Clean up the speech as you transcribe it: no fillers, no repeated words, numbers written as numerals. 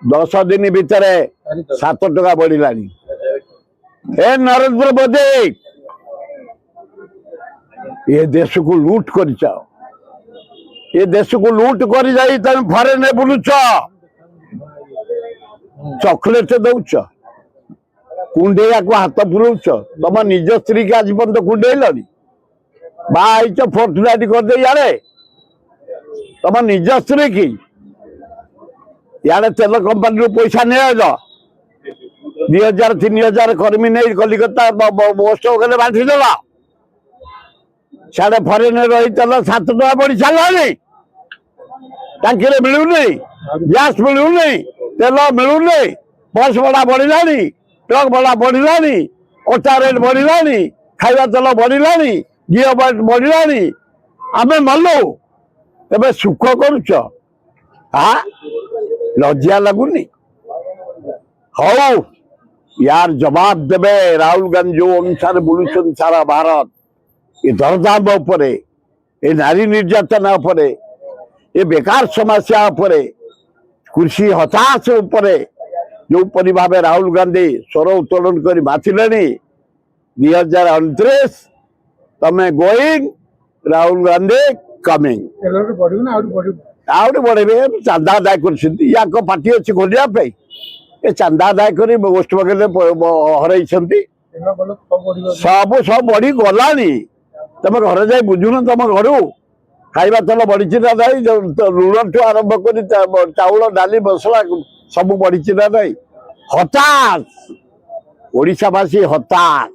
10 दिन भितर 7 टका बढ़िलानी। ए नरेंद्र मोदी ये देश को लूट कर ये देश को लूट कर जाई तुम फरेन बुलुच चॉकलेट दौच कुंडेया को हाथ पुरौच तुम निज स्त्री के आज पर्यंत कुंडेल बाईच फोर्टुनाइट कर दे यारे तुम निज स्त्री की यारे तेल कंपनी पैसा नहीं 2000 3000 कर्मी नहीं कलिकता मोस्ट बांटी देला साढ़े फरेन रही तेल 7 टका बढ़ी सारे टांकी मिलूनी गैस मिलूनी तेल मिलूनी बस भड़ा बढ़िलानी ट्रक भड़ा बढ़िलानी अटा रेट बढ़िलानी खाଇବା तेल बढ़िलानी घी बढ़िलानी आमे मलु एबे सुख करुच हाँ लज्जा लगुनी हौ यार जवाब देवे राहुल गांधी जो अनुसार बुलुन सारा भारत ये दरदाम उपरे ये नारी निर्यातना उपरे ये बेकार समस्या उपरे कृषि हताश उपरे जो परी भाव राहुल गांधी स्वर उत्तोलन कर बाथिले 2029 तमे going Rahul Gandhi coming out बढ़े चांदा आदाय कर पार्टी अच्छी खोलिया ये चांदा आदाय कर वेस्ट बंगाल हर सब सब बढ़ी गलानी तुम घर जा बुझुन तुम घर खाଇବା तेल बढ़ी ना ना लुण ठू आरंभ कर चाउल डाली मसला सब बढ़ी ना ना हताश ओडिशावासी हताश।